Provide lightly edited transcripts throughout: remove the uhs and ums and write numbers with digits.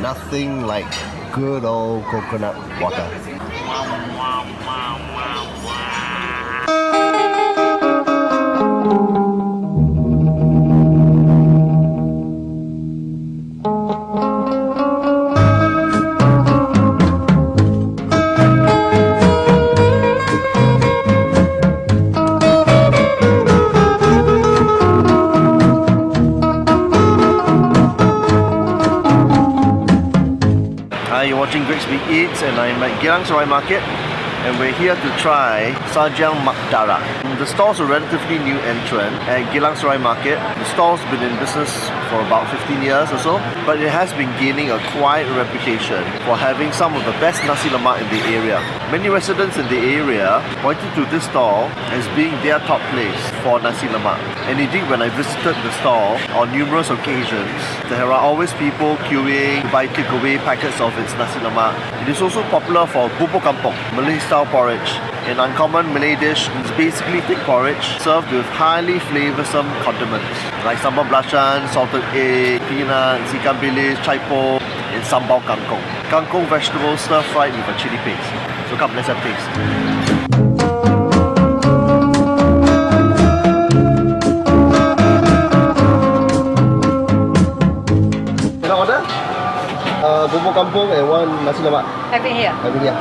Nothing like good old coconut water. You're watching Great Speak Eats, and I'm at Geylang Serai Market, and we're here to try Sajian Mak Dara. The stall's a relatively new entrant at Geylang Serai Market. The stall's been in business for about 15 years or so, but it has been gaining a quiet reputation for having some of the best nasi lemak in the area. Many residents in the area pointed to this stall as being their top place for nasi lemak. And indeed, when I visited the stall on numerous occasions, there are always people queuing to buy takeaway packets of its nasi lemak. It is also popular for bubur kampung, Malay-style porridge. An uncommon Malay dish is basically thick porridge served with highly flavoursome condiments like sambal belacan, salted egg, peanuts, ikan bilis, chaipo, and sambal kangkong. Kangkong vegetables stir-fried with a chili paste. So come, let's have a taste. Can I order? Bubur kampung and one nasi lemak. Have it here. Have it here.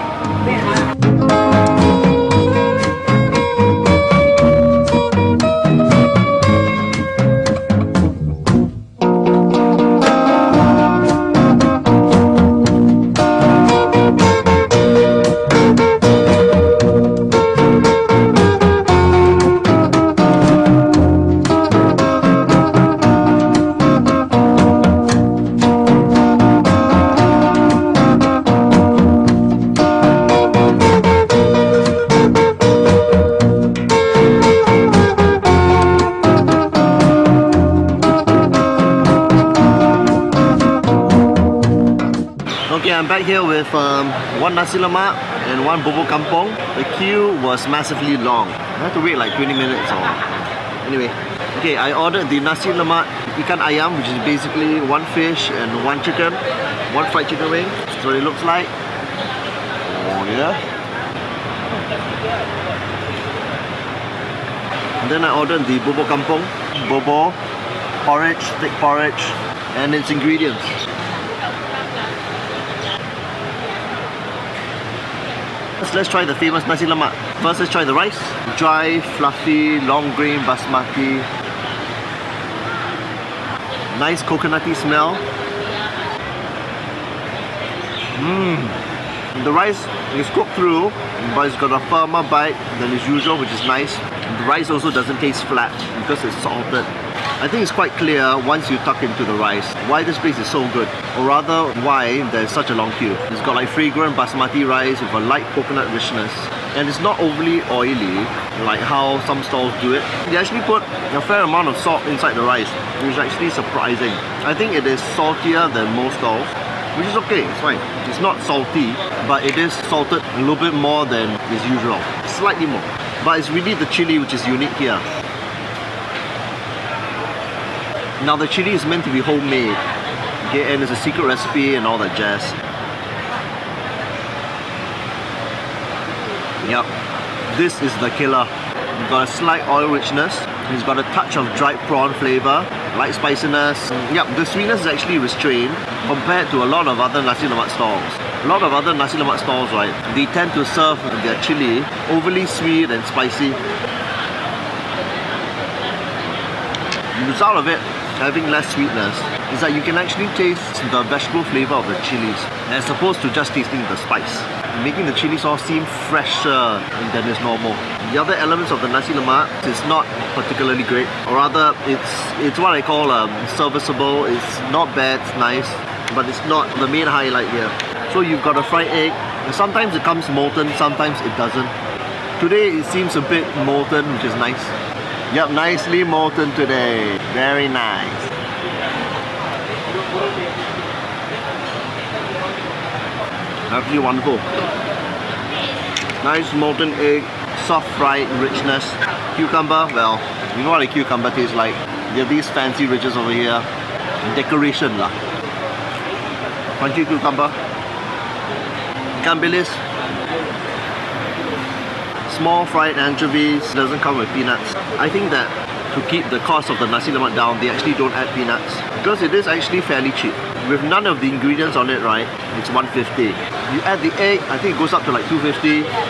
Okay, I'm back here with one nasi lemak and one bubur kampung. The queue was massively long. I had to wait like 20 minutes or... Anyway, okay, I ordered the nasi lemak ikan ayam, which is basically one fish and one chicken, one fried chicken wing. That's what it looks like. Oh yeah. And then I ordered the bubur kampung, bubur, porridge, thick porridge, and its ingredients. Let's try the famous nasi lemak. First, let's try the rice. Dry, fluffy, long grain basmati. Nice coconutty smell. The rice is cooked through, but it's got a firmer bite than its usual, which is nice. The rice also doesn't taste flat because it's salted. I think it's quite clear once you tuck into the rice why this place is so good, or rather why there's such a long queue. It's got like fragrant basmati rice with a light coconut richness, and it's not overly oily like how some stalls do it. They actually put a fair amount of salt inside the rice, which is actually surprising. I think it is saltier than most stalls, which is okay, it's fine. It's not salty, but it is salted a little bit more than is usual, slightly more. But it's really the chili which is unique here. Now the chili is meant to be homemade, okay, and it's a secret recipe and all that jazz. Yep, this is the killer. It's got a slight oil richness, it's got a touch of dried prawn flavour, light spiciness. Yep, the sweetness is actually restrained compared to a lot of other nasi lemak stalls. A lot of other nasi lemak stalls, right, they tend to serve their chili overly sweet and spicy. The result of it having less sweetness is that you can actually taste the vegetable flavour of the chilies as opposed to just tasting the spice, making the chili sauce seem fresher than is normal. The other elements of the nasi lemak is not particularly great, or rather it's what I call serviceable. It's not bad, it's nice, but it's not the main highlight here. So you've got a fried egg, and sometimes it comes molten, sometimes it doesn't. Today it seems a bit molten, which is nice. Yep, nicely molten today. Very nice. Absolutely wonderful. Nice molten egg, soft fried richness. Cucumber, well, you know what a cucumber tastes like. They have these fancy ridges over here. Decoration lah. crunchy cucumber, ikan bilis, small fried anchovies, doesn't come with peanuts. I think that to keep the cost of the nasi lemak down, they actually don't add peanuts because it is actually fairly cheap. With none of the ingredients on it, right, it's 150. You add the egg, I think it goes up to like 250.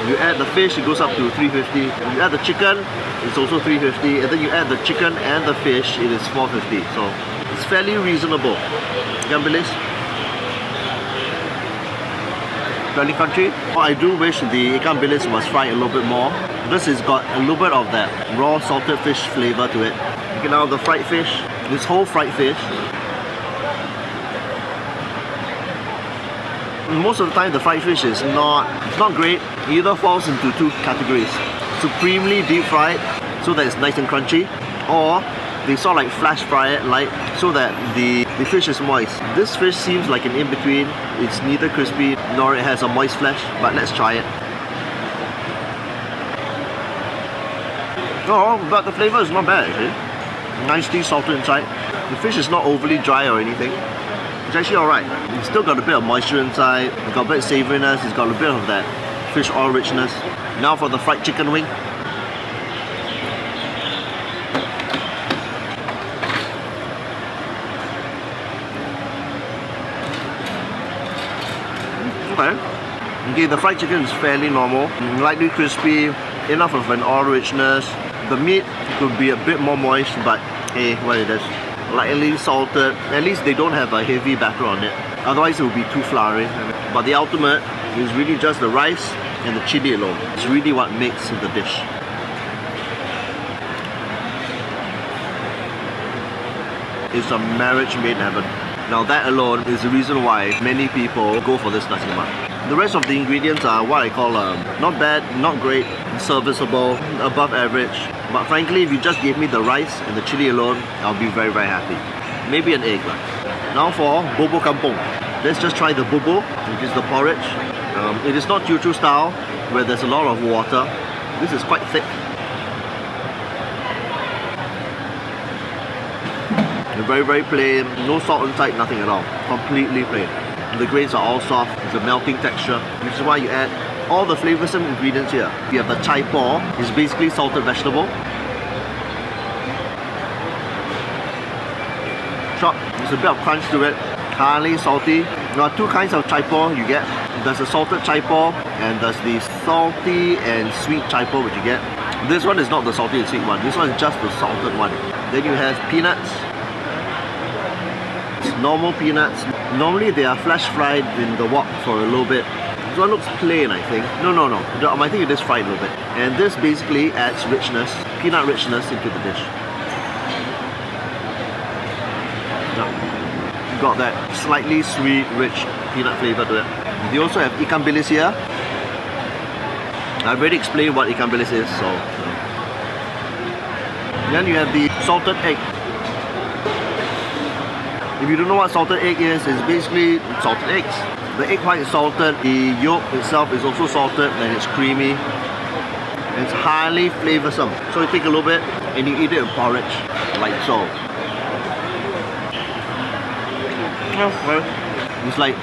You add the fish, it goes up to 350. You add the chicken, it's also 350. And then you add the chicken and the fish, it is 450. So it's fairly reasonable. Ikan bilis, fairly crunchy. I do wish the ikan bilis was fried a little bit more. This has got a little bit of that raw salted fish flavor to it. Okay, now the fried fish, this whole fried fish. Most of the time the fried fish is not great. It either falls into two categories. Supremely deep fried, so that it's nice and crunchy, or they sort of like flash fry it light so that the fish is moist. This fish seems like an in-between. It's neither crispy nor it has a moist flesh, but let's try it. Oh, but the flavor is not bad actually. Nicely salted inside. The fish is not overly dry or anything. It's actually alright. It's still got a bit of moisture inside. It's got a bit of savouriness. It's got a bit of that fish oil richness. Now for the fried chicken wing. Okay, the fried chicken is fairly normal, lightly crispy, enough of an oil richness. The meat could be a bit more moist, but hey, what it is. Lightly salted. At least they don't have a heavy batter on it. Otherwise it would be too floury. But the ultimate is really just the rice and the chili alone. It's really what makes the dish. It's a marriage made in heaven. Now that alone is the reason why many people go for this nasi lemak. The rest of the ingredients are what I call not bad, not great, serviceable, above average. But frankly, if you just gave me the rice and the chili alone, I'll be very, very happy. Maybe an egg. Now for bubur kampung. Let's just try the bubur, which is the porridge. It is not Teochew style, where there's a lot of water. This is quite thick. Very, very plain, no salt inside, nothing at all. Completely plain. The grains are all soft, it's a melting texture, which is why you add all the flavoursome ingredients here. You have the chai por, it's basically salted vegetable. Chop, there's a bit of crunch to it, highly salty. There are two kinds of chai por you get. There's a salted chai por and there's the salty and sweet chai por which you get. This one is not the salty and sweet one, this one is just the salted one. Then you have peanuts. Normal peanuts. Normally they are flash fried in the wok for a little bit. This one looks plain, I think. No. I think it is fried a little bit. And this basically adds richness, peanut richness into the dish. Now, you got that slightly sweet, rich peanut flavor to it. They also have ikan bilis here. I've already explained what ikan bilis is, so. Then you have the salted egg. If you don't know what salted egg is, it's basically salted eggs. The egg white is salted, the yolk itself is also salted, and it's creamy. It's highly flavoursome. So you take a little bit and you eat it in porridge, like so. It's like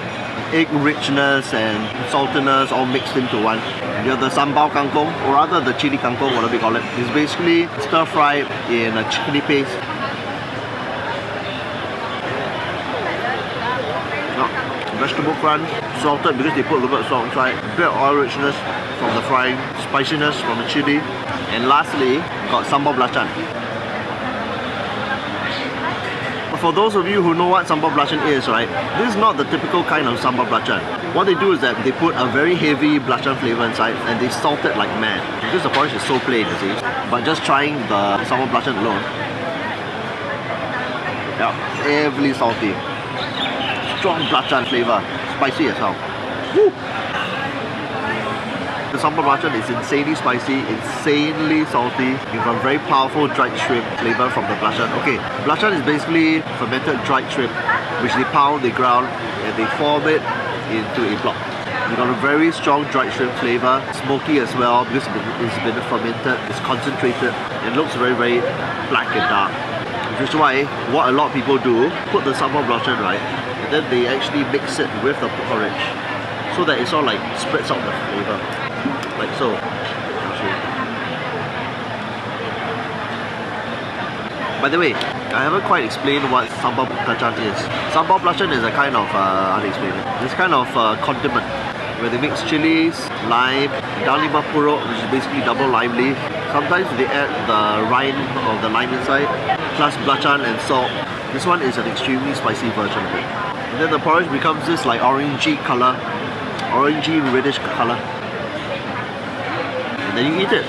egg richness and saltiness all mixed into one. You have the sambal kangkong, or rather the chili kangkong, whatever you call it. It's basically stir fried in a chili paste. Vegetable crunch, salted because they put a little bit of salt inside, a bit of oil richness from the frying, spiciness from the chili, and lastly, got sambal belacan. For those of you who know what sambal belacan is, right, this is not the typical kind of sambal belacan. What they do is that they put a very heavy belacan flavor inside and they salt it like mad. Because the porridge is so plain, you see. But just trying the sambal belacan alone, yeah, heavily salty. Strong belacan flavor, spicy as well. Woo! The sambal belacan is insanely spicy, insanely salty. You have a very powerful dried shrimp flavor from the belacan. Okay, belacan is basically fermented dried shrimp, which they pound, they ground, and they form it into a block. You got a very strong dried shrimp flavor, smoky as well because it's been fermented, it's concentrated, it looks very, very black and dark. Which is why what a lot of people do, put the sambal belacan, right, and then they actually mix it with the porridge so that it's all like spreads out the flavor. Like so. I'll show you. By the way, I haven't quite explained what sambal belacan is. Sambal belacan is a kind of, how to explain it? It's kind of condiment where they mix chilies, lime, daun limah purut, which is basically double lime leaf. Sometimes they add the rind of the lime inside, plus belacan and salt. This one is an extremely spicy version of it. And then the porridge becomes this like orangey color, orangey reddish color. And then you eat it.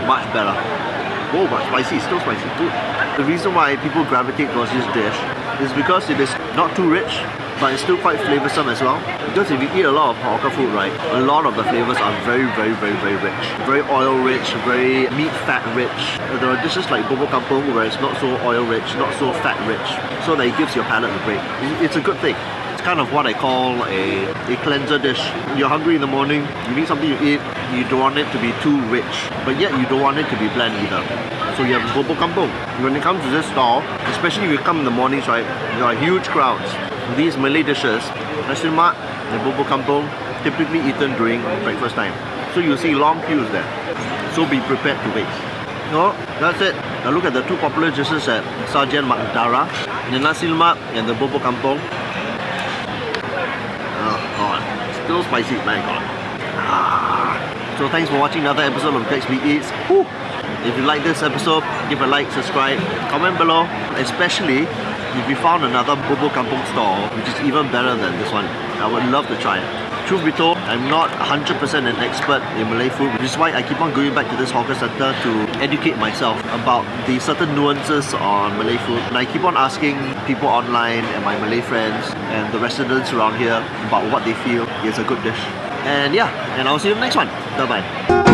Much better. Whoa, but spicy, still spicy. Ooh. The reason why people gravitate towards this dish is because it is not too rich, but it's still quite flavoursome as well. Because if you eat a lot of hawker food, right, a lot of the flavours are very rich. Very oil rich, very meat fat rich. There are dishes like bubur kampung where it's not so oil rich, not so fat rich, so that it gives your palate a break. It's a good thing. It's kind of what I call a cleanser dish. You're hungry in the morning, you need something to eat, you don't want it to be too rich, but yet you don't want it to be bland either. So you have bubur kampung. When it comes to this stall, especially if you come in the mornings, right, there are huge crowds. These Malay dishes, nasi lemak and bubur kampung, typically eaten during breakfast time. So you'll see long queues there. So be prepared to wait. No, that's it. Now look at the two popular dishes at Sajian Mak Dara, the nasi lemak and the bubur kampung. Oh god, still spicy, my god. So thanks for watching another episode of Grexby Eats. Woo. If you like this episode, give a like, subscribe, comment below, especially if you found another bubur kampung stall which is even better than this one. I would love to try it. Truth be told, I'm not 100% an expert in Malay food, which is why I keep on going back to this hawker center to educate myself about the certain nuances on Malay food. And I keep on asking people online and my Malay friends and the residents around here about what they feel is a good dish. And yeah, and I'll see you in the next one. Bye bye.